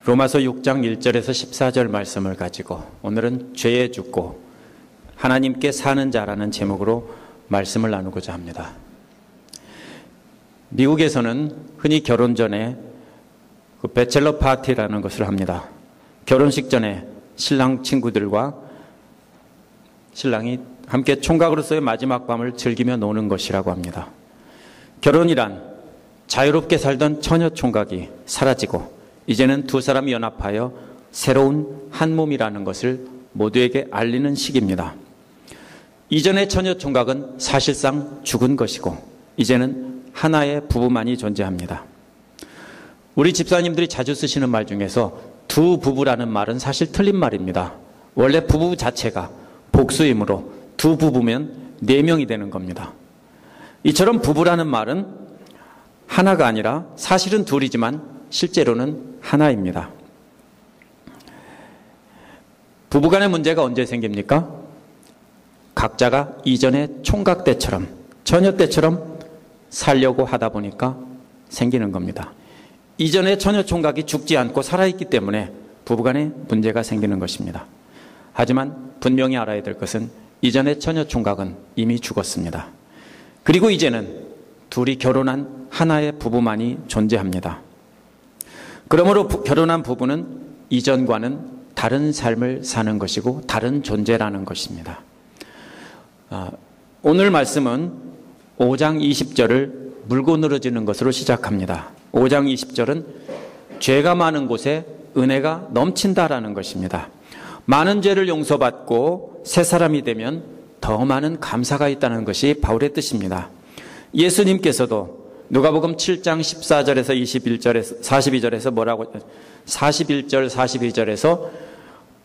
로마서 6장 1절에서 14절 말씀을 가지고 오늘은 죄에 죽고 하나님께 사는 자라는 제목으로 말씀을 나누고자 합니다. 미국에서는 흔히 결혼 전에 배첼러 파티라는 것을 합니다. 결혼식 전에 신랑 친구들과 신랑이 함께 총각으로서의 마지막 밤을 즐기며 노는 것이라고 합니다. 결혼이란 자유롭게 살던 처녀 총각이 사라지고 이제는 두 사람이 연합하여 새로운 한 몸이라는 것을 모두에게 알리는 시기입니다. 이전의 처녀 총각은 사실상 죽은 것이고 이제는 하나의 부부만이 존재합니다. 우리 집사님들이 자주 쓰시는 말 중에서 두 부부라는 말은 사실 틀린 말입니다. 원래 부부 자체가 복수이므로 두 부부면 네 명이 되는 겁니다. 이처럼 부부라는 말은 하나가 아니라 사실은 둘이지만 실제로는 하나입니다. 부부간의 문제가 언제 생깁니까? 각자가 이전의 총각 때처럼 처녀 때처럼 살려고 하다 보니까 생기는 겁니다. 이전의 처녀 총각이 죽지 않고 살아있기 때문에 부부간에 문제가 생기는 것입니다. 하지만 분명히 알아야 될 것은 이전의 처녀 총각은 이미 죽었습니다. 그리고 이제는 둘이 결혼한 하나의 부부만이 존재합니다. 그러므로 결혼한 부부는 이전과는 다른 삶을 사는 것이고 다른 존재라는 것입니다. 오늘 말씀은 5장 20절을 물고 늘어지는 것으로 시작합니다. 5장 20절은 죄가 많은 곳에 은혜가 넘친다라는 것입니다. 많은 죄를 용서받고 새 사람이 되면 더 많은 감사가 있다는 것이 바울의 뜻입니다. 예수님께서도 누가복음 7장 14절에서 21절에서 42절에서 뭐라고 41절 42절에서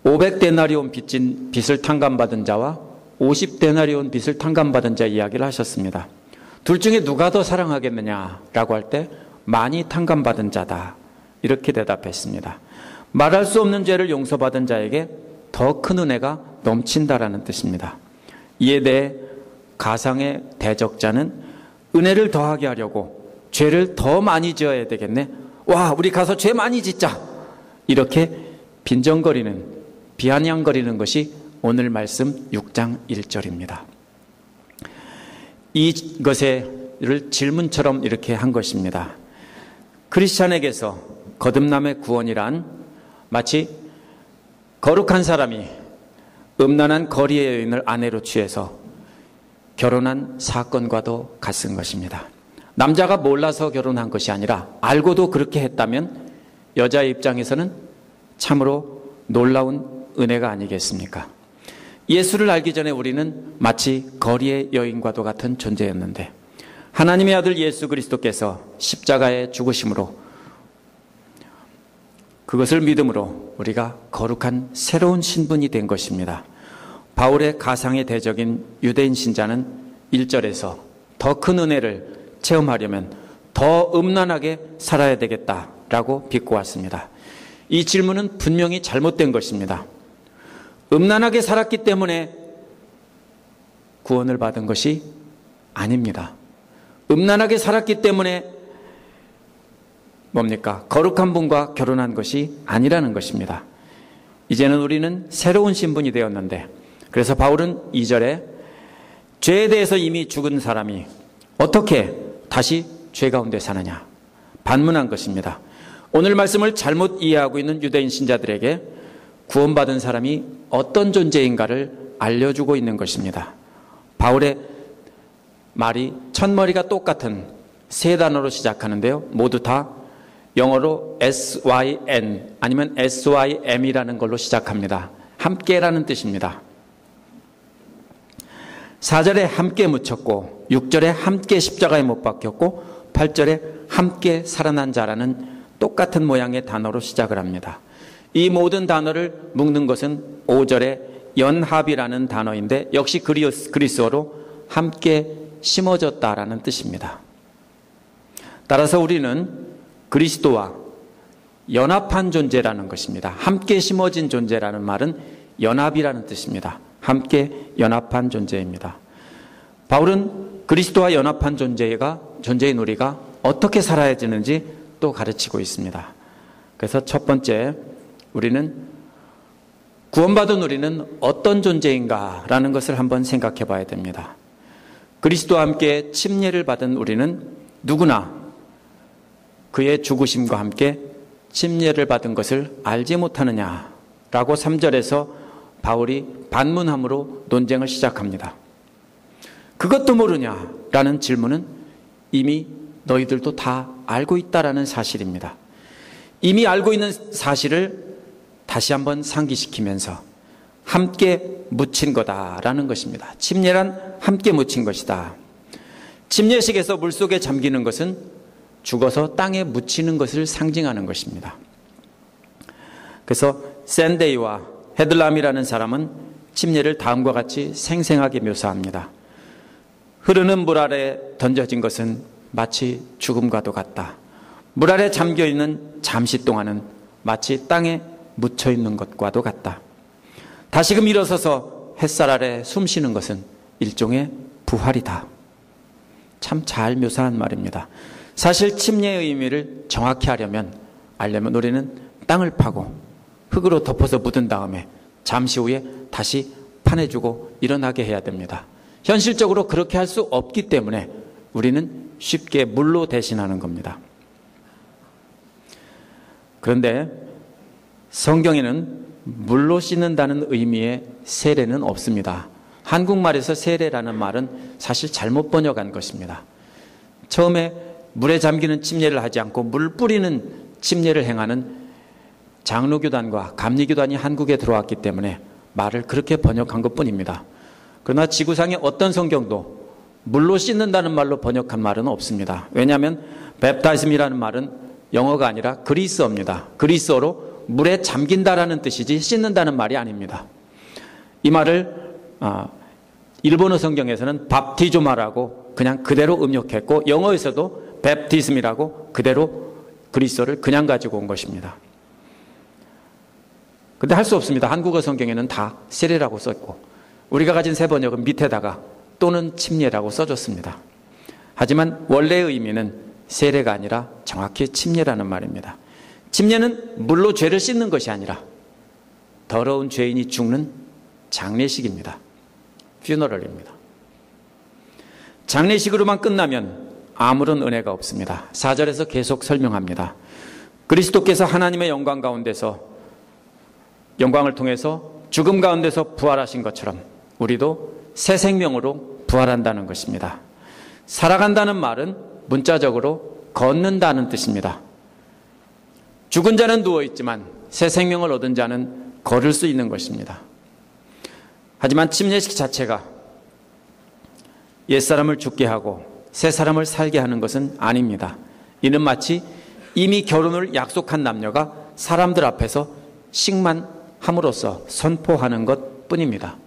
500데나리온 빚을 탕감받은 자와 50데나리온 빚을 탕감받은 자 이야기를 하셨습니다. 둘 중에 누가 더 사랑하겠느냐라고 할 때 많이 탕감받은 자다 이렇게 대답했습니다. 말할 수 없는 죄를 용서받은 자에게 더 큰 은혜가 넘친다라는 뜻입니다. 이에 대해 가상의 대적자는 은혜를 더하게 하려고 죄를 더 많이 지어야 되겠네. 와, 우리 가서 죄 많이 짓자. 이렇게 빈정거리는 비아냥거리는 것이 오늘 말씀 6장 1절입니다. 이것을 질문처럼 이렇게 한 것입니다. 크리스찬에게서 거듭남의 구원이란 마치 거룩한 사람이 음란한 거리의 여인을 아내로 취해서 결혼한 사건과도 같은 것입니다. 남자가 몰라서 결혼한 것이 아니라 알고도 그렇게 했다면 여자의 입장에서는 참으로 놀라운 은혜가 아니겠습니까? 예수를 알기 전에 우리는 마치 거리의 여인과도 같은 존재였는데 하나님의 아들 예수 그리스도께서 십자가에 죽으심으로 그것을 믿음으로 우리가 거룩한 새로운 신분이 된 것입니다. 바울의 가상의 대적인 유대인 신자는 1절에서 더 큰 은혜를 체험하려면 더 음란하게 살아야 되겠다라고 비꼬았습니다. 이 질문은 분명히 잘못된 것입니다. 음란하게 살았기 때문에 구원을 받은 것이 아닙니다. 음란하게 살았기 때문에 뭡니까? 거룩한 분과 결혼한 것이 아니라는 것입니다. 이제는 우리는 새로운 신분이 되었는데 그래서 바울은 2절에 죄에 대해서 이미 죽은 사람이 어떻게 다시 죄 가운데 사느냐 반문한 것입니다. 오늘 말씀을 잘못 이해하고 있는 유대인 신자들에게 구원받은 사람이 어떤 존재인가를 알려주고 있는 것입니다. 바울의 말이 첫머리가 똑같은 세 단어로 시작하는데요. 모두 다 영어로 SYN 아니면 SYM이라는 걸로 시작합니다. 함께라는 뜻입니다. 4절에 함께 묻혔고 6절에 함께 십자가에 못 박혔고 8절에 함께 살아난 자라는 똑같은 모양의 단어로 시작을 합니다. 이 모든 단어를 묶는 것은 5절에 연합이라는 단어인데 역시 그리스어로 함께 심어졌다라는 뜻입니다. 따라서 우리는 그리스도와 연합한 존재라는 것입니다. 함께 심어진 존재라는 말은 연합이라는 뜻입니다. 함께 연합한 존재입니다. 바울은 그리스도와 연합한 존재인 우리가 어떻게 살아야 되는지 또 가르치고 있습니다. 그래서 첫 번째, 구원받은 우리는 어떤 존재인가라는 것을 한번 생각해 봐야 됩니다. 그리스도와 함께 침례를 받은 우리는 누구나 그의 죽으심과 함께 침례를 받은 것을 알지 못하느냐라고 3절에서 바울이 반문함으로 논쟁을 시작합니다. 그것도 모르냐라는 질문은 이미 너희들도 다 알고 있다라는 사실입니다. 이미 알고 있는 사실을 다시 한번 상기시키면서 함께 묻힌 거다라는 것입니다. 침례란 함께 묻힌 것이다. 침례식에서 물속에 잠기는 것은 죽어서 땅에 묻히는 것을 상징하는 것입니다. 그래서 샌데이와 헤들람이라는 사람은 침례를 다음과 같이 생생하게 묘사합니다. 흐르는 물 아래 던져진 것은 마치 죽음과도 같다. 물 아래 잠겨있는 잠시 동안은 마치 땅에 묻혀있는 것과도 같다. 다시금 일어서서 햇살 아래 숨쉬는 것은 일종의 부활이다. 참 잘 묘사한 말입니다. 사실 침례의 의미를 정확히 알려면 우리는 땅을 파고 흙으로 덮어서 묻은 다음에 잠시 후에 다시 파내주고 일어나게 해야 됩니다. 현실적으로 그렇게 할 수 없기 때문에 우리는 쉽게 물로 대신하는 겁니다. 그런데 성경에는 물로 씻는다는 의미의 세례는 없습니다. 한국말에서 세례라는 말은 사실 잘못 번역한 것입니다. 처음에 물에 잠기는 침례를 하지 않고 물 뿌리는 침례를 행하는 장로교단과 감리교단이 한국에 들어왔기 때문에 말을 그렇게 번역한 것뿐입니다. 그러나 지구상의 어떤 성경도 물로 씻는다는 말로 번역한 말은 없습니다. 왜냐하면 웹타이즘이라는 말은 영어가 아니라 그리스어입니다. 그리스어로 물에 잠긴다라는 뜻이지 씻는다는 말이 아닙니다. 이 말을 일본어 성경에서는 밥티조마라고 그냥 그대로 음역했고 영어에서도 웹티즘이라고 그대로 그리스어를 그냥 가지고 온 것입니다. 근데 할 수 없습니다. 한국어 성경에는 다 세례라고 썼고 우리가 가진 새 번역은 밑에다가 또는 침례라고 써줬습니다. 하지만 원래의 의미는 세례가 아니라 정확히 침례라는 말입니다. 침례는 물로 죄를 씻는 것이 아니라 더러운 죄인이 죽는 장례식입니다. 퓨너럴입니다. 장례식으로만 끝나면 아무런 은혜가 없습니다. 4절에서 계속 설명합니다. 그리스도께서 하나님의 영광 가운데서 영광을 통해서 죽음 가운데서 부활하신 것처럼 우리도 새 생명으로 부활한다는 것입니다. 살아간다는 말은 문자적으로 걷는다는 뜻입니다. 죽은 자는 누워있지만 새 생명을 얻은 자는 걸을 수 있는 것입니다. 하지만 침례식 자체가 옛사람을 죽게 하고 새 사람을 살게 하는 것은 아닙니다. 이는 마치 이미 결혼을 약속한 남녀가 사람들 앞에서 식만함으로써 선포하는 것 뿐입니다.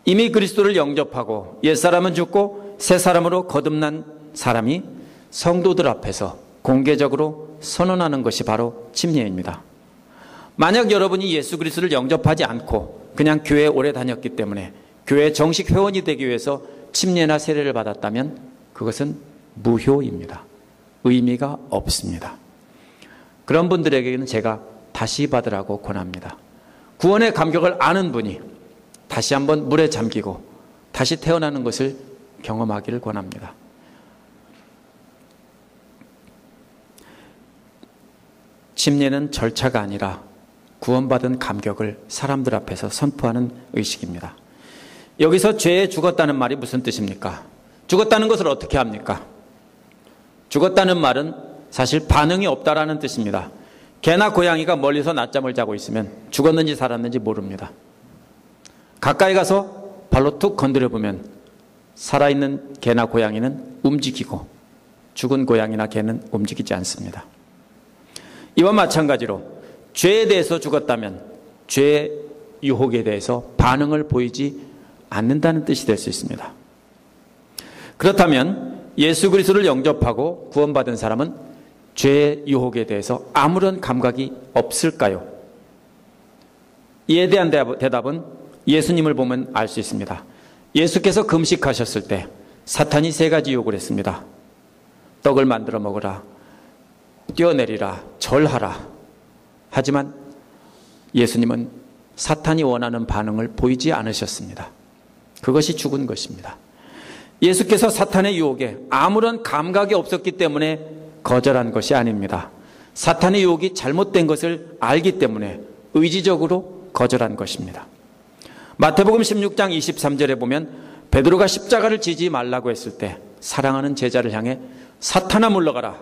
이미 그리스도를 영접하고 옛사람은 죽고 새 사람으로 거듭난 사람이 성도들 앞에서 공개적으로 선언하는 것이 바로 침례입니다. 만약 여러분이 예수 그리스도를 영접하지 않고 그냥 교회에 오래 다녔기 때문에 교회 정식 회원이 되기 위해서 침례나 세례를 받았다면 그것은 무효입니다. 의미가 없습니다. 그런 분들에게는 제가 다시 받으라고 권합니다. 구원의 감격을 아는 분이 다시 한번 물에 잠기고 다시 태어나는 것을 경험하기를 권합니다. 침례는 절차가 아니라 구원받은 감격을 사람들 앞에서 선포하는 의식입니다. 여기서 죄에 죽었다는 말이 무슨 뜻입니까? 죽었다는 것을 어떻게 합니까? 죽었다는 말은 사실 반응이 없다라는 뜻입니다. 개나 고양이가 멀리서 낮잠을 자고 있으면 죽었는지 살았는지 모릅니다. 가까이 가서 발로 툭 건드려 보면 살아있는 개나 고양이는 움직이고 죽은 고양이나 개는 움직이지 않습니다. 이와 마찬가지로 죄에 대해서 죽었다면 죄의 유혹에 대해서 반응을 보이지 않는다는 뜻이 될 수 있습니다. 그렇다면 예수 그리스도를 영접하고 구원받은 사람은 죄의 유혹에 대해서 아무런 감각이 없을까요? 이에 대한 대답은 예수님을 보면 알 수 있습니다. 예수께서 금식하셨을 때 사탄이 3가지 유혹을 했습니다. 떡을 만들어 먹으라, 뛰어내리라, 절하라, 하지만 예수님은 사탄이 원하는 반응을 보이지 않으셨습니다. 그것이 죽은 것입니다. 예수께서 사탄의 유혹에 아무런 감각이 없었기 때문에 거절한 것이 아닙니다. 사탄의 유혹이 잘못된 것을 알기 때문에 의지적으로 거절한 것입니다. 마태복음 16장 23절에 보면 베드로가 십자가를 지지 말라고 했을 때 사랑하는 제자를 향해 사탄아 물러가라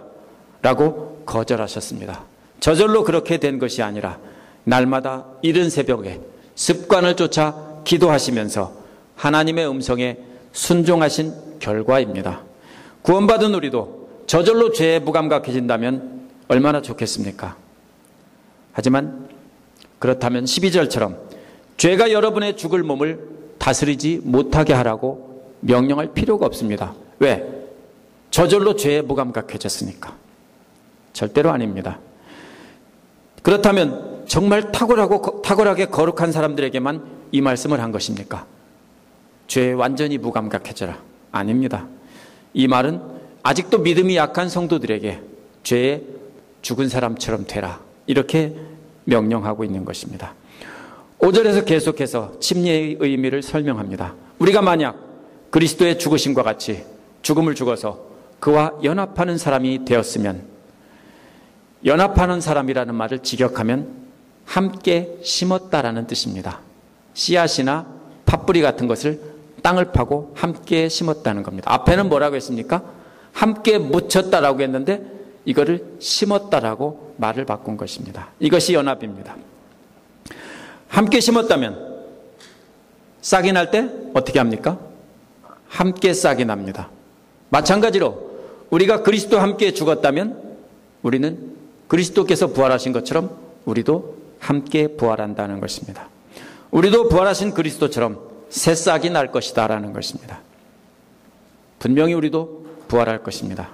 라고 거절하셨습니다. 저절로 그렇게 된 것이 아니라 날마다 이른 새벽에 습관을 쫓아 기도하시면서 하나님의 음성에 순종하신 결과입니다. 구원받은 우리도 저절로 죄에 무감각해진다면 얼마나 좋겠습니까? 하지만 그렇다면 12절처럼 죄가 여러분의 죽을 몸을 다스리지 못하게 하라고 명령할 필요가 없습니다. 왜? 저절로 죄에 무감각해졌으니까. 절대로 아닙니다. 그렇다면 정말 탁월하게 거룩한 사람들에게만 이 말씀을 한 것입니까? 죄에 완전히 무감각해져라. 아닙니다. 이 말은 아직도 믿음이 약한 성도들에게 죄에 죽은 사람처럼 되라. 이렇게 명령하고 있는 것입니다. 5절에서 계속해서 침례의 의미를 설명합니다. 우리가 만약 그리스도의 죽으심과 같이 죽음을 죽어서 그와 연합하는 사람이 되었으면, 연합하는 사람이라는 말을 직역하면 함께 심었다라는 뜻입니다. 씨앗이나 팥뿌리 같은 것을 땅을 파고 함께 심었다는 겁니다. 앞에는 뭐라고 했습니까? 함께 묻혔다라고 했는데 이거를 심었다라고 말을 바꾼 것입니다. 이것이 연합입니다. 함께 심었다면 싹이 날 때 어떻게 합니까? 함께 싹이 납니다. 마찬가지로 우리가 그리스도와 함께 죽었다면 우리는 그리스도께서 부활하신 것처럼 우리도 함께 부활한다는 것입니다. 우리도 부활하신 그리스도처럼 새 싹이 날 것이다 라는 것입니다. 분명히 우리도 부활할 것입니다.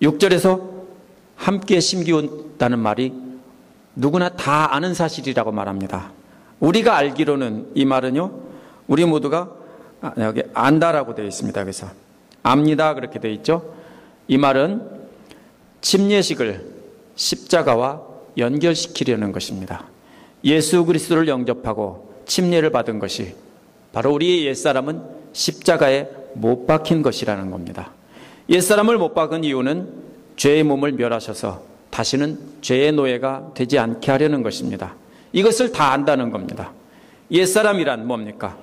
6절에서 함께 심기운다는 말이 누구나 다 아는 사실이라고 말합니다. 우리가 알기로는 이 말은요, 우리 모두가 여기 안다라고 되어 있습니다. 그래서 압니다 그렇게 되어 있죠. 이 말은 침례식을 십자가와 연결시키려는 것입니다. 예수 그리스도를 영접하고 침례를 받은 것이 바로 우리의 옛사람은 십자가에 못 박힌 것이라는 겁니다. 옛사람을 못 박은 이유는 죄의 몸을 멸하셔서 다시는 죄의 노예가 되지 않게 하려는 것입니다. 이것을 다 안다는 겁니다. 옛사람이란 뭡니까?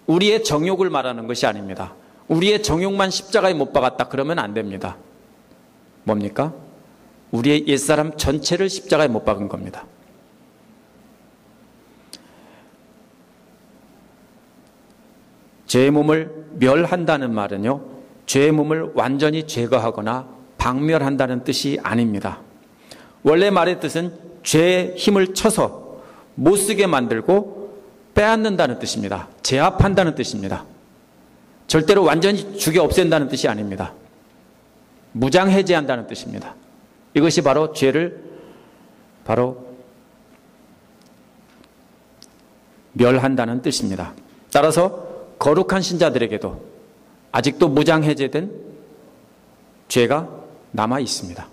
우리의 정욕을 말하는 것이 아닙니다. 우리의 정욕만 십자가에 못 박았다 그러면 안 됩니다. 뭡니까? 우리의 옛사람 전체를 십자가에 못 박은 겁니다. 죄의 몸을 멸한다는 말은요, 죄의 몸을 완전히 제거하거나 박멸한다는 뜻이 아닙니다. 원래 말의 뜻은 죄의 힘을 쳐서 못 쓰게 만들고 빼앗는다는 뜻입니다. 제압한다는 뜻입니다. 절대로 완전히 죽여 없앤다는 뜻이 아닙니다. 무장해제한다는 뜻입니다. 이것이 바로 죄를 멸한다는 뜻입니다. 따라서 거룩한 신자들에게도 아직도 무장해제된 죄가 남아 있습니다.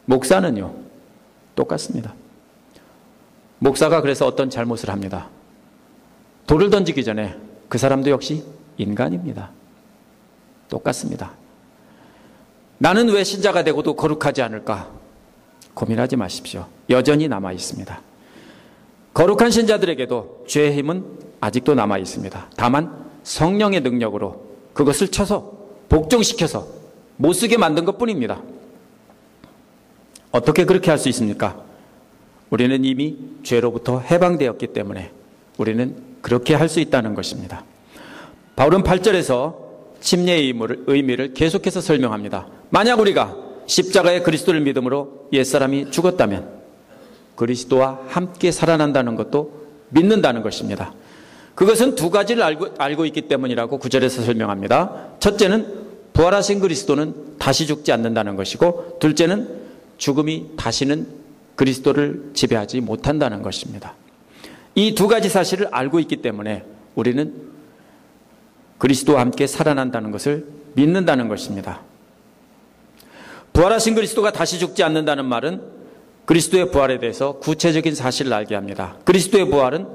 목사는요, 똑같습니다. 목사가 그래서 어떤 잘못을 합니다. 돌을 던지기 전에 그 사람도 역시 인간입니다. 똑같습니다. 나는 왜 신자가 되고도 거룩하지 않을까? 고민하지 마십시오. 여전히 남아 있습니다. 거룩한 신자들에게도 죄의 힘은 아직도 남아 있습니다. 다만 성령의 능력으로 그것을 쳐서 복종시켜서 못쓰게 만든 것뿐입니다. 어떻게 그렇게 할 수 있습니까? 우리는 이미 죄로부터 해방되었기 때문에 우리는 그렇게 할 수 있다는 것입니다. 바울은 8절에서 침례의 의미를 계속해서 설명합니다. 만약 우리가 십자가의 그리스도를 믿음으로 옛사람이 죽었다면 그리스도와 함께 살아난다는 것도 믿는다는 것입니다. 그것은 두 가지를 알고 있기 때문이라고 9절에서 설명합니다. 첫째는 부활하신 그리스도는 다시 죽지 않는다는 것이고, 둘째는 죽음이 다시는 그리스도를 지배하지 못한다는 것입니다. 이 두 가지 사실을 알고 있기 때문에 우리는 그리스도와 함께 살아난다는 것을 믿는다는 것입니다. 부활하신 그리스도가 다시 죽지 않는다는 말은 그리스도의 부활에 대해서 구체적인 사실을 알게 합니다. 그리스도의 부활은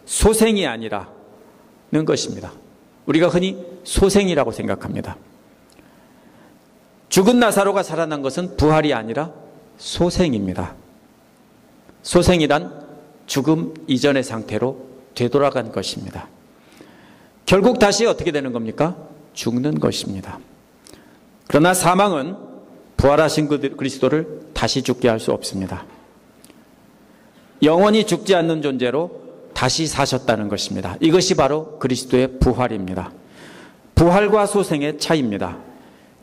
소생이 아니라는 것입니다. 우리가 흔히 소생이라고 생각합니다. 죽은 나사로가 살아난 것은 부활이 아니라 소생입니다. 소생이란 죽음 이전의 상태로 되돌아간 것입니다. 결국 다시 어떻게 되는 겁니까? 죽는 것입니다. 그러나 사망은 부활하신 그리스도를 다시 죽게 할 수 없습니다. 영원히 죽지 않는 존재로 다시 사셨다는 것입니다. 이것이 바로 그리스도의 부활입니다. 부활과 소생의 차이입니다.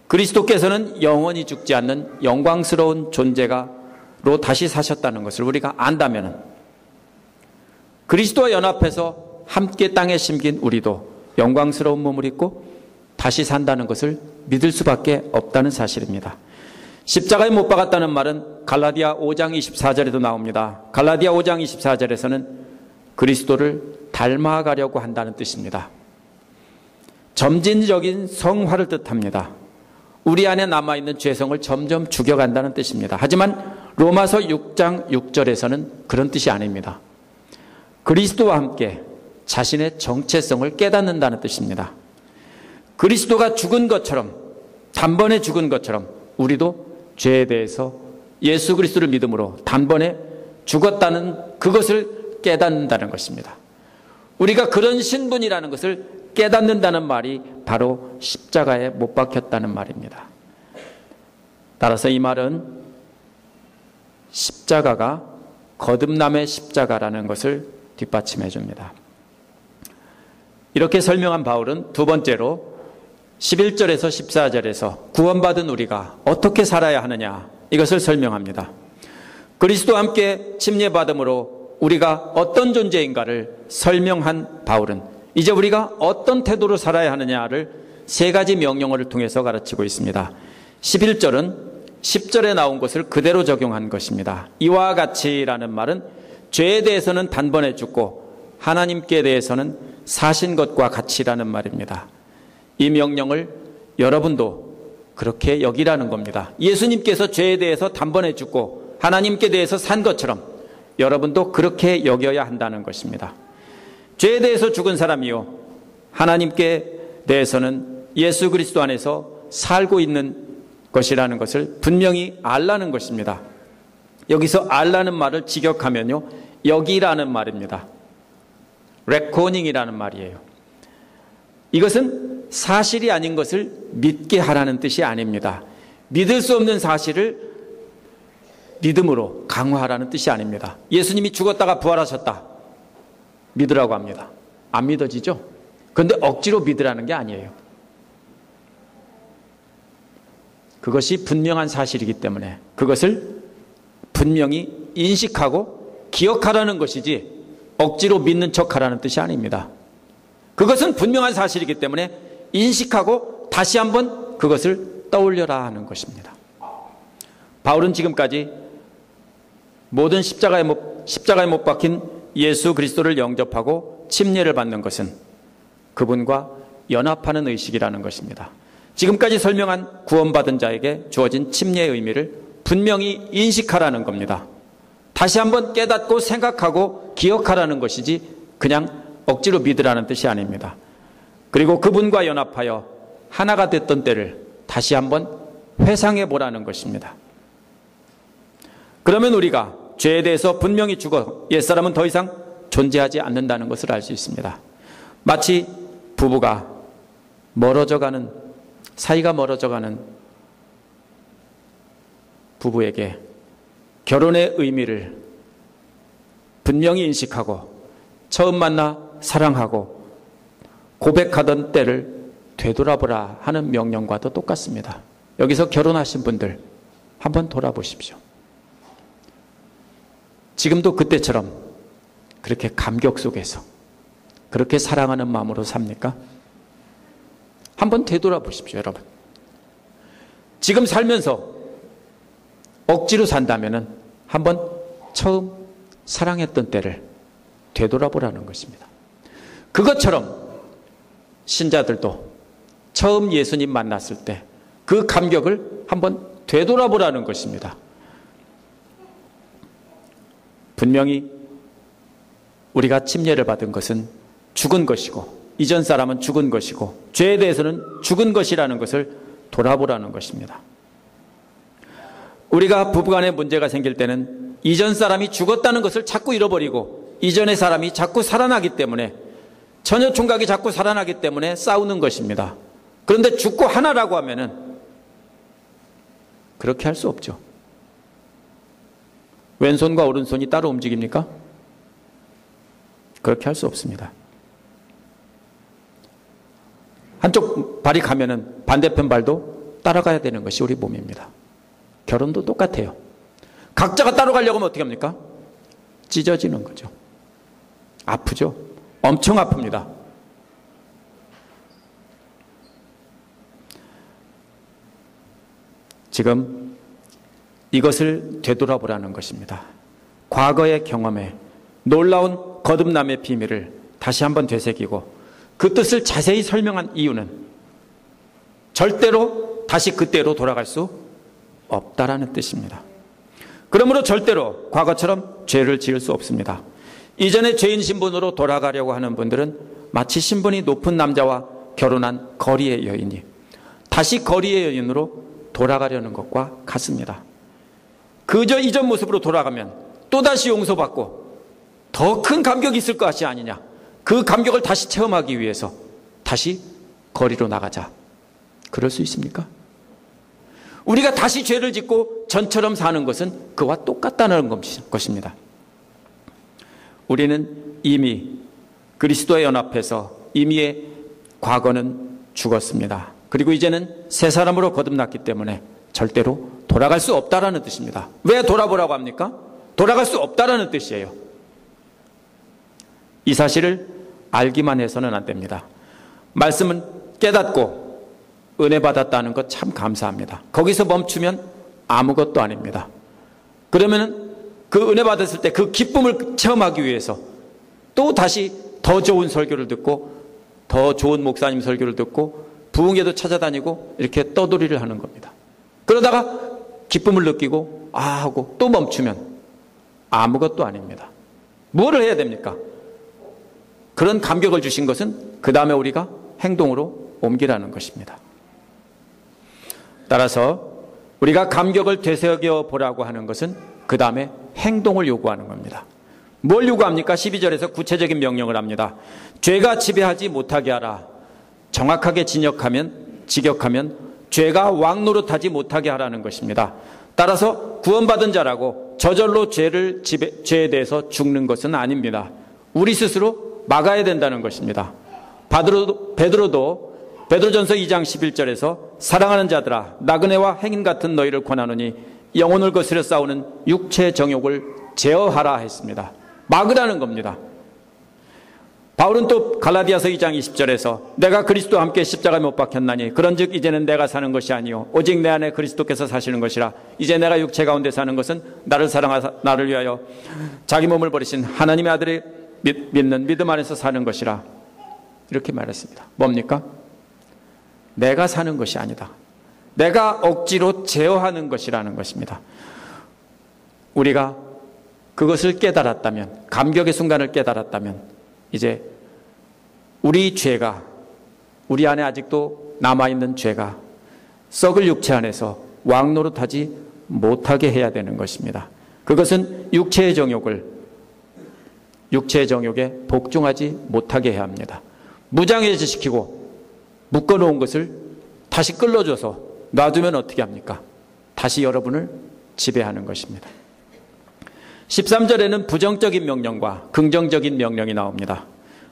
그리스도께서는 영원히 죽지 않는 영광스러운 존재가로 다시 사셨다는 것을 우리가 안다면 그리스도와 연합해서 함께 땅에 심긴 우리도 영광스러운 몸을 입고 다시 산다는 것을 믿을 수밖에 없다는 사실입니다. 십자가에 못 박았다는 말은 갈라디아 5장 24절에도 나옵니다. 갈라디아 5장 24절에서는 그리스도를 닮아가려고 한다는 뜻입니다. 점진적인 성화를 뜻합니다. 우리 안에 남아있는 죄성을 점점 죽여간다는 뜻입니다. 하지만 로마서 6장 6절에서는 그런 뜻이 아닙니다. 그리스도와 함께 자신의 정체성을 깨닫는다는 뜻입니다. 그리스도가 죽은 것처럼, 단번에 죽은 것처럼 우리도 죄에 대해서 예수 그리스도를 믿음으로 단번에 죽었다는 그것을 깨닫는다는 것입니다. 우리가 그런 신분이라는 것을 깨닫는다는 말이 바로 십자가에 못 박혔다는 말입니다. 따라서 이 말은 십자가가 거듭남의 십자가라는 것을 뒷받침해 줍니다. 이렇게 설명한 바울은 두 번째로 11절에서 14절에서 구원받은 우리가 어떻게 살아야 하느냐 이것을 설명합니다. 그리스도와 함께 침례받음으로 우리가 어떤 존재인가를 설명한 바울은 이제 우리가 어떤 태도로 살아야 하느냐를 세 가지 명령어를 통해서 가르치고 있습니다. 11절은 10절에 나온 것을 그대로 적용한 것입니다. 이와 같이라는 말은 죄에 대해서는 단번에 죽고 하나님께 대해서는 사신 것과 같이라는 말입니다. 이 명령을 여러분도 그렇게 여기라는 겁니다. 예수님께서 죄에 대해서 단번에 죽고 하나님께 대해서 산 것처럼 여러분도 그렇게 여겨야 한다는 것입니다. 죄에 대해서 죽은 사람이요 하나님께 대해서는 예수 그리스도 안에서 살고 있는 것이라는 것을 분명히 알라는 것입니다. 여기서 알라는 말을 직역하면요 여기라는 말입니다. 레코닝이라는 말이에요. 이것은 사실이 아닌 것을 믿게 하라는 뜻이 아닙니다. 믿을 수 없는 사실을 믿음으로 강화하라는 뜻이 아닙니다. 예수님이 죽었다가 부활하셨다 믿으라고 합니다. 안 믿어지죠? 그런데 억지로 믿으라는 게 아니에요. 그것이 분명한 사실이기 때문에 그것을 분명히 인식하고 기억하라는 것이지 억지로 믿는 척하라는 뜻이 아닙니다. 그것은 분명한 사실이기 때문에 인식하고 다시 한번 그것을 떠올려라 하는 것입니다. 바울은 지금까지 모든 십자가에 못 박힌 예수 그리스도를 영접하고 침례를 받는 것은 그분과 연합하는 의식이라는 것입니다. 지금까지 설명한 구원받은 자에게 주어진 침례의 의미를 분명히 인식하라는 겁니다. 다시 한번 깨닫고 생각하고 기억하라는 것이지 그냥 억지로 믿으라는 뜻이 아닙니다. 그리고 그분과 연합하여 하나가 됐던 때를 다시 한번 회상해 보라는 것입니다. 그러면 우리가 죄에 대해서 분명히 죽어 옛사람은 더 이상 존재하지 않는다는 것을 알 수 있습니다. 마치 부부가 사이가 멀어져가는 부부에게 결혼의 의미를 분명히 인식하고 처음 만나 사랑하고 고백하던 때를 되돌아보라 하는 명령과도 똑같습니다. 여기서 결혼하신 분들 한번 돌아보십시오. 지금도 그때처럼 그렇게 감격 속에서 그렇게 사랑하는 마음으로 삽니까? 한번 되돌아보십시오, 여러분. 지금 살면서 억지로 산다면 한번 처음 사랑했던 때를 되돌아보라는 것입니다. 그것처럼 신자들도 처음 예수님 만났을 때 그 감격을 한번 되돌아보라는 것입니다. 분명히 우리가 침례를 받은 것은 죽은 것이고 이전 사람은 죽은 것이고 죄에 대해서는 죽은 것이라는 것을 돌아보라는 것입니다. 우리가 부부간에 문제가 생길 때는 이전 사람이 죽었다는 것을 자꾸 잃어버리고 이전의 사람이 자꾸 살아나기 때문에 처녀 총각이 자꾸 살아나기 때문에 싸우는 것입니다. 그런데 죽고 하나라고 하면은 그렇게 할 수 없죠. 왼손과 오른손이 따로 움직입니까? 그렇게 할 수 없습니다. 한쪽 발이 가면은 반대편 발도 따라가야 되는 것이 우리 몸입니다. 결혼도 똑같아요. 각자가 따로 가려고 하면 어떻게 합니까? 찢어지는 거죠. 아프죠? 엄청 아픕니다. 지금 이것을 되돌아보라는 것입니다. 과거의 경험에 놀라운 거듭남의 비밀을 다시 한번 되새기고 그 뜻을 자세히 설명한 이유는 절대로 다시 그때로 돌아갈 수 없다라는 뜻입니다. 그러므로 절대로 과거처럼 죄를 지을 수 없습니다. 이전에 죄인 신분으로 돌아가려고 하는 분들은 마치 신분이 높은 남자와 결혼한 거리의 여인이 다시 거리의 여인으로 돌아가려는 것과 같습니다. 그저 이전 모습으로 돌아가면 또다시 용서받고 더 큰 감격이 있을 것이 아니냐. 그 감격을 다시 체험하기 위해서 다시 거리로 나가자. 그럴 수 있습니까? 우리가 다시 죄를 짓고 전처럼 사는 것은 그와 똑같다는 것입니다. 우리는 이미 그리스도의 연합해서 이미의 과거는 죽었습니다. 그리고 이제는 새 사람으로 거듭났기 때문에 절대로 돌아갈 수 없다라는 뜻입니다. 왜 돌아보라고 합니까? 돌아갈 수 없다라는 뜻이에요. 이 사실을 알기만 해서는 안 됩니다. 말씀은 깨닫고 은혜 받았다는 것 참 감사합니다. 거기서 멈추면 아무것도 아닙니다. 그러면 그 은혜 받았을 때 그 기쁨을 체험하기 위해서 또 다시 더 좋은 설교를 듣고 더 좋은 목사님 설교를 듣고 부흥회도 찾아다니고 이렇게 떠돌이를 하는 겁니다. 그러다가 기쁨을 느끼고 하고 또 멈추면 아무것도 아닙니다. 뭐를 해야 됩니까? 그런 감격을 주신 것은 그 다음에 우리가 행동으로 옮기라는 것입니다. 따라서 우리가 감격을 되새겨 보라고 하는 것은 그 다음에 행동을 요구하는 겁니다. 뭘 요구합니까? 12절에서 구체적인 명령을 합니다. 죄가 지배하지 못하게 하라. 정확하게 직역하면 죄가 왕노릇하지 못하게 하라는 것입니다. 따라서 구원받은 자라고 저절로 죄에 대해서 죽는 것은 아닙니다. 우리 스스로 막아야 된다는 것입니다. 베드로전서 2장 11절에서 사랑하는 자들아 나그네와 행인 같은 너희를 권하노니 영혼을 거스려 싸우는 육체의 정욕을 제어하라 했습니다. 막으라는 겁니다. 바울은 또 갈라디아서 2장 20절에서 내가 그리스도와 함께 십자가에 못 박혔나니 그런즉 이제는 내가 사는 것이 아니요 오직 내 안에 그리스도께서 사시는 것이라. 이제 내가 육체 가운데 사는 것은 나를 사랑하사 나를 위하여 자기 몸을 버리신 하나님의 아들을 믿는 믿음 안에서 사는 것이라. 이렇게 말했습니다. 뭡니까? 내가 사는 것이 아니다. 내가 억지로 제어하는 것이라는 것입니다. 우리가 그것을 깨달았다면, 감격의 순간을 깨달았다면 이제 우리 죄가, 우리 안에 아직도 남아있는 죄가 썩을 육체 안에서 왕노릇하지 못하게 해야 되는 것입니다. 그것은 육체의 정욕에 복종하지 못하게 해야 합니다. 무장해제시키고 묶어놓은 것을 다시 끌어줘서 놔두면 어떻게 합니까? 다시 여러분을 지배하는 것입니다. 13절에는 부정적인 명령과 긍정적인 명령이 나옵니다.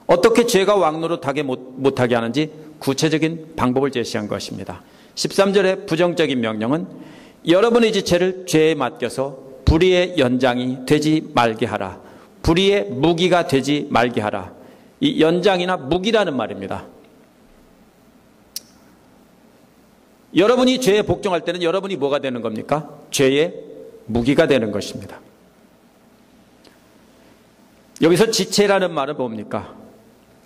어떻게 죄가 왕노릇하게 못하게 하는지 구체적인 방법을 제시한 것입니다. 13절의 부정적인 명령은 여러분의 지체를 죄에 맡겨서 불의의 연장이 되지 말게 하라. 불의의 무기가 되지 말게 하라. 이 연장이나 무기라는 말입니다. 여러분이 죄에 복종할 때는 여러분이 뭐가 되는 겁니까? 죄의 무기가 되는 것입니다. 여기서 지체라는 말은 뭡니까?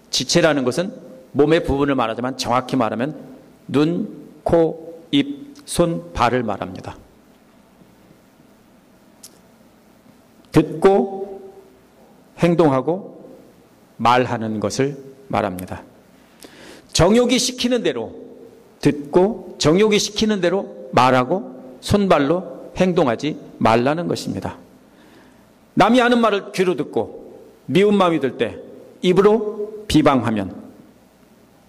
지체라는 것은 몸의 부분을 말하지만 정확히 말하면 눈, 코, 입, 손, 발을 말합니다. 듣고 행동하고 말하는 것을 말합니다. 정욕이 시키는 대로 듣고 정욕이 시키는 대로 말하고 손발로 행동하지 말라는 것입니다. 남이 하는 말을 귀로 듣고 미운 마음이 들 때 입으로 비방하면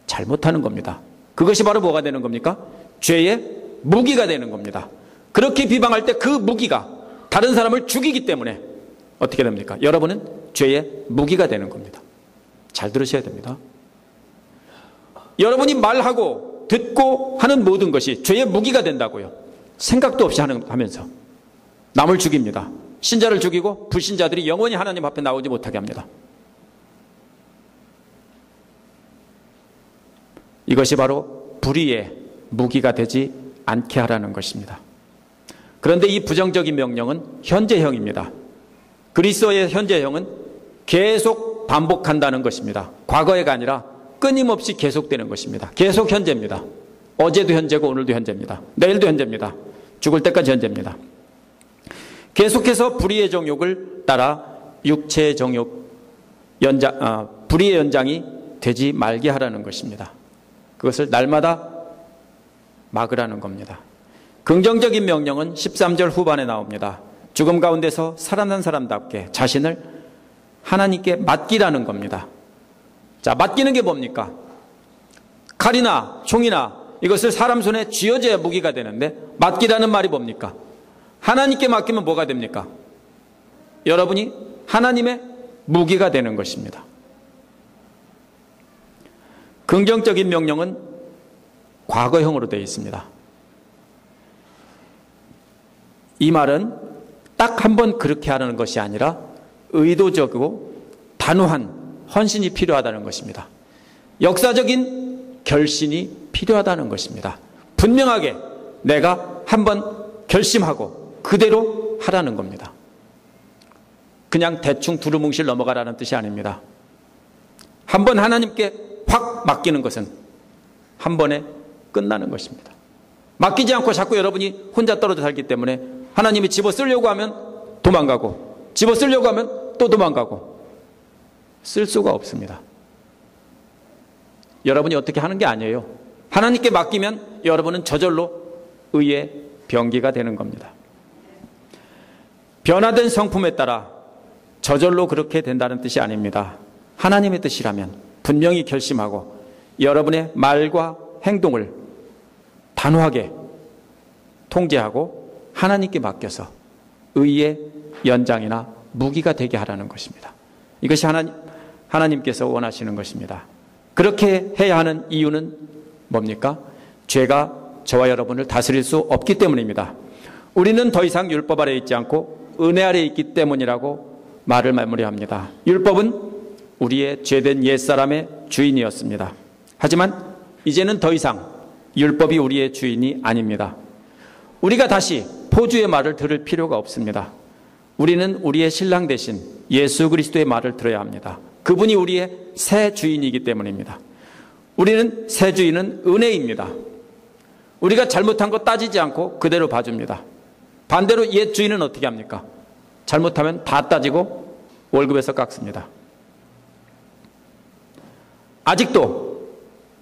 잘못하는 겁니다. 그것이 바로 뭐가 되는 겁니까? 죄의 무기가 되는 겁니다. 그렇게 비방할 때 그 무기가 다른 사람을 죽이기 때문에 어떻게 됩니까? 여러분은 죄의 무기가 되는 겁니다. 잘 들으셔야 됩니다. 여러분이 말하고 듣고 하는 모든 것이 죄의 무기가 된다고요. 생각도 없이 하면서 남을 죽입니다. 신자를 죽이고 불신자들이 영원히 하나님 앞에 나오지 못하게 합니다. 이것이 바로 불의의 무기가 되지 않게 하라는 것입니다. 그런데 이 부정적인 명령은 현재형입니다. 그리스도의 현재형은 계속 반복한다는 것입니다. 과거가 아니라 끊임없이 계속되는 것입니다. 계속 현재입니다. 어제도 현재고 오늘도 현재입니다. 내일도 현재입니다. 죽을 때까지 현재입니다. 계속해서 불의의 정욕을 따라 육체의 정욕 불의의 연장이 되지 말게 하라는 것입니다. 그것을 날마다 막으라는 겁니다. 긍정적인 명령은 13절 후반에 나옵니다. 죽음 가운데서 살아난 사람답게 자신을 하나님께 맡기라는 겁니다. 자, 맡기는 게 뭡니까? 칼이나 총이나 이것을 사람 손에 쥐어져야 무기가 되는데 맡기라는 말이 뭡니까? 하나님께 맡기면 뭐가 됩니까? 여러분이 하나님의 무기가 되는 것입니다. 긍정적인 명령은 과거형으로 되어 있습니다. 이 말은 딱 한 번 그렇게 하라는 것이 아니라 의도적이고 단호한 헌신이 필요하다는 것입니다. 역사적인 결신이 필요하다는 것입니다. 분명하게 내가 한번 결심하고 그대로 하라는 겁니다. 그냥 대충 두루뭉실 넘어가라는 뜻이 아닙니다. 한번 하나님께 확 맡기는 것은 한 번에 끝나는 것입니다. 맡기지 않고 자꾸 여러분이 혼자 떨어져 살기 때문에 하나님이 집어 쓰려고 하면 도망가고 집어 쓰려고 하면 또 도망가고 쓸 수가 없습니다. 여러분이 어떻게 하는 게 아니에요. 하나님께 맡기면 여러분은 저절로 의의 병기가 되는 겁니다. 변화된 성품에 따라 저절로 그렇게 된다는 뜻이 아닙니다. 하나님의 뜻이라면 분명히 결심하고 여러분의 말과 행동을 단호하게 통제하고 하나님께 맡겨서 의의 연장이나 무기가 되게 하라는 것입니다. 이것이 하나님께서 원하시는 것입니다. 그렇게 해야 하는 이유는 뭡니까? 죄가 저와 여러분을 다스릴 수 없기 때문입니다. 우리는 더 이상 율법 아래에 있지 않고 은혜 아래에 있기 때문이라고 말을 마무리합니다. 율법은 우리의 죄된 옛사람의 주인이었습니다. 하지만 이제는 더 이상 율법이 우리의 주인이 아닙니다. 우리가 다시 포주의 말을 들을 필요가 없습니다. 우리는 우리의 신랑 대신 예수 그리스도의 말을 들어야 합니다. 그분이 우리의 새 주인이기 때문입니다. 우리는 새 주인은 은혜입니다. 우리가 잘못한 거 따지지 않고 그대로 봐줍니다. 반대로 옛 주인은 어떻게 합니까? 잘못하면 다 따지고 월급에서 깎습니다. 아직도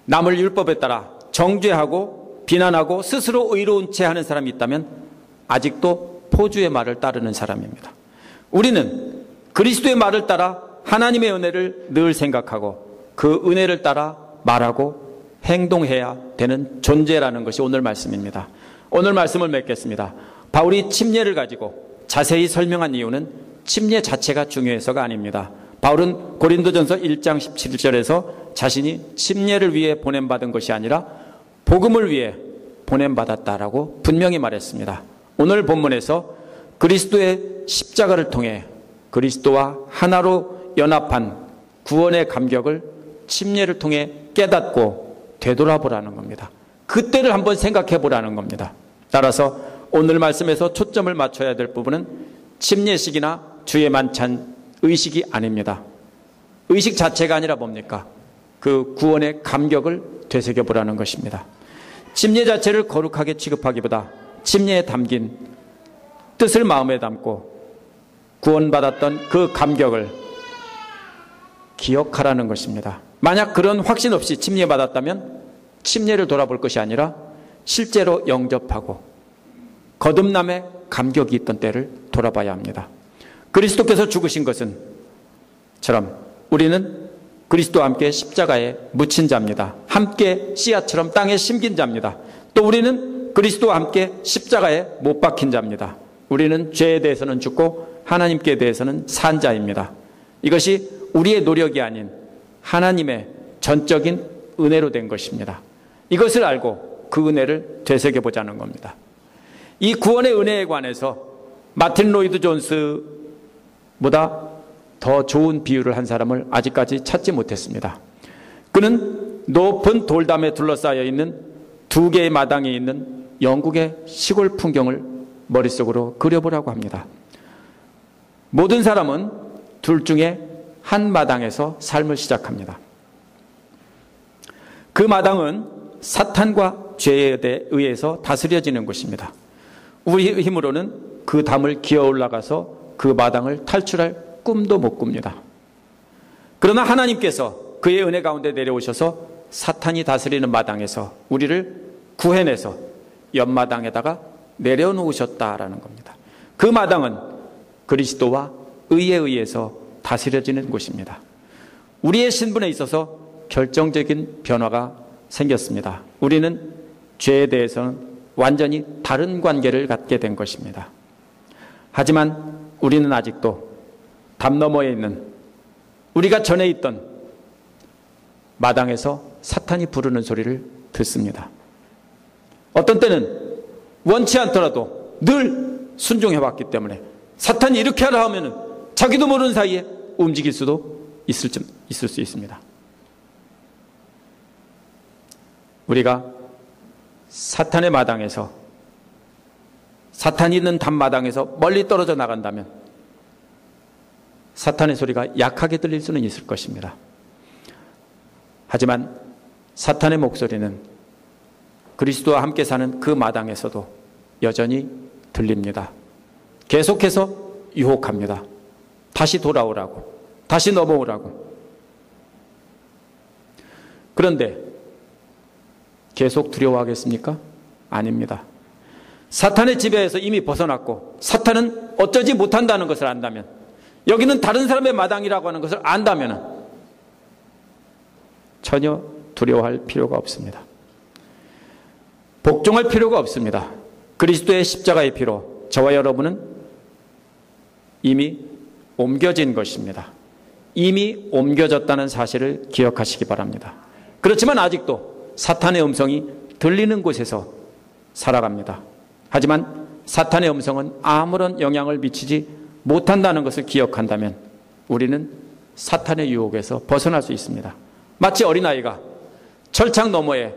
남을 율법에 따라 정죄하고 비난하고 스스로 의로운 채 하는 사람이 있다면 아직도 포주의 말을 따르는 사람입니다. 우리는 그리스도의 말을 따라 하나님의 은혜를 늘 생각하고 그 은혜를 따라 말하고 행동해야 되는 존재라는 것이 오늘 말씀입니다. 오늘 말씀을 맺겠습니다. 바울이 침례를 가지고 자세히 설명한 이유는 침례 자체가 중요해서가 아닙니다. 바울은 고린도전서 1장 17절에서 자신이 침례를 위해 보냄받은 것이 아니라 복음을 위해 보냄받았다라고 분명히 말했습니다. 오늘 본문에서 그리스도의 십자가를 통해 그리스도와 하나로 연합한 구원의 감격을 침례를 통해 깨닫고 되돌아보라는 겁니다. 그때를 한번 생각해 보라는 겁니다. 따라서 오늘 말씀에서 초점을 맞춰야 될 부분은 침례식이나 주의 만찬 의식이 아닙니다. 의식 자체가 아니라 뭡니까? 그 구원의 감격을 되새겨 보라는 것입니다. 침례 자체를 거룩하게 취급하기보다 침례에 담긴 뜻을 마음에 담고 구원받았던 그 감격을 기억하라는 것입니다. 만약 그런 확신 없이 침례받았다면 침례를 돌아볼 것이 아니라 실제로 영접하고 거듭남의 감격이 있던 때를 돌아봐야 합니다. 그리스도께서 죽으신 것은처럼 우리는 그리스도와 함께 십자가에 묻힌 자입니다. 함께 씨앗처럼 땅에 심긴 자입니다. 또 우리는 그리스도와 함께 십자가에 못 박힌 자입니다. 우리는 죄에 대해서는 죽고 하나님께 대해서는 산 자입니다. 이것이 우리의 노력이 아닌 하나님의 전적인 은혜로 된 것입니다. 이것을 알고 그 은혜를 되새겨보자는 겁니다. 이 구원의 은혜에 관해서 마틴 로이드 존스보다 더 좋은 비유를 한 사람을 아직까지 찾지 못했습니다. 그는 높은 돌담에 둘러싸여 있는 두 개의 마당에 있는 영국의 시골 풍경을 머릿속으로 그려보라고 합니다. 모든 사람은 둘 중에 한 마당에서 삶을 시작합니다. 그 마당은 사탄과 죄에 의해서 다스려지는 곳입니다. 우리 힘으로는 그 담을 기어 올라가서 그 마당을 탈출할 꿈도 못 꿉니다. 그러나 하나님께서 그의 은혜 가운데 내려오셔서 사탄이 다스리는 마당에서 우리를 구해내서 옆마당에다가 내려놓으셨다라는 겁니다. 그 마당은 그리스도와 의에 의해서 다스려지는 곳입니다. 우리의 신분에 있어서 결정적인 변화가 생겼습니다. 우리는 죄에 대해서는 완전히 다른 관계를 갖게 된 것입니다. 하지만 우리는 아직도 담 너머에 있는 우리가 전에 있던 마당에서 사탄이 부르는 소리를 듣습니다. 어떤 때는 원치 않더라도 늘 순종해왔기 때문에 사탄이 이렇게 하라 하면은 자기도 모르는 사이에 움직일 수도 있을 수 있습니다. 우리가 사탄의 마당에서 사탄이 있는 담마당에서 멀리 떨어져 나간다면 사탄의 소리가 약하게 들릴 수는 있을 것입니다. 하지만 사탄의 목소리는 그리스도와 함께 사는 그 마당에서도 여전히 들립니다. 계속해서 유혹합니다. 다시 돌아오라고, 다시 넘어오라고. 그런데 계속 두려워하겠습니까? 아닙니다. 사탄의 지배에서 이미 벗어났고 사탄은 어쩌지 못한다는 것을 안다면, 여기는 다른 사람의 마당이라고 하는 것을 안다면 전혀 두려워할 필요가 없습니다. 복종할 필요가 없습니다. 그리스도의 십자가의 피로 저와 여러분은 이미 옮겨진 것입니다. 이미 옮겨졌다는 사실을 기억하시기 바랍니다. 그렇지만 아직도 사탄의 음성이 들리는 곳에서 살아갑니다. 하지만 사탄의 음성은 아무런 영향을 미치지 못한다는 것을 기억한다면 우리는 사탄의 유혹에서 벗어날 수 있습니다. 마치 어린아이가 철창 너머에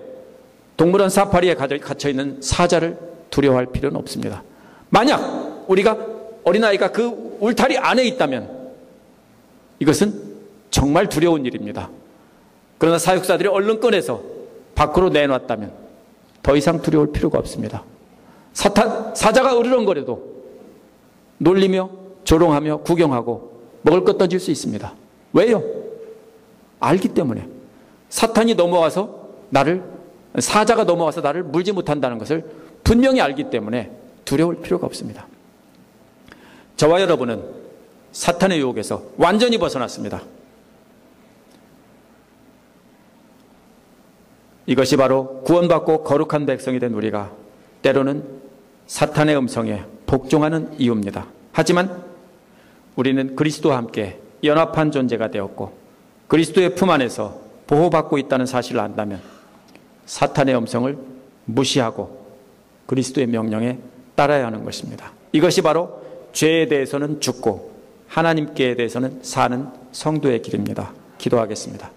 동물원 사파리에 갇혀있는 사자를 두려워할 필요는 없습니다. 만약 우리가 어린아이가 그 울타리 안에 있다면 이것은 정말 두려운 일입니다. 그러나 사육사들이 얼른 꺼내서 밖으로 내놨다면 더 이상 두려울 필요가 없습니다. 사자가 으르렁거려도 놀리며 조롱하며 구경하고 먹을 것 던질 수 있습니다. 왜요? 알기 때문에. 사탄이 넘어와서 사자가 넘어와서 나를 물지 못한다는 것을 분명히 알기 때문에 두려울 필요가 없습니다. 저와 여러분은 사탄의 유혹에서 완전히 벗어났습니다. 이것이 바로 구원받고 거룩한 백성이 된 우리가 때로는 사탄의 음성에 복종하는 이유입니다. 하지만 우리는 그리스도와 함께 연합한 존재가 되었고 그리스도의 품 안에서 보호받고 있다는 사실을 안다면 사탄의 음성을 무시하고 그리스도의 명령에 따라야 하는 것입니다. 이것이 바로 죄에 대해서는 죽고 하나님께 대해서는 사는 성도의 길입니다. 기도하겠습니다.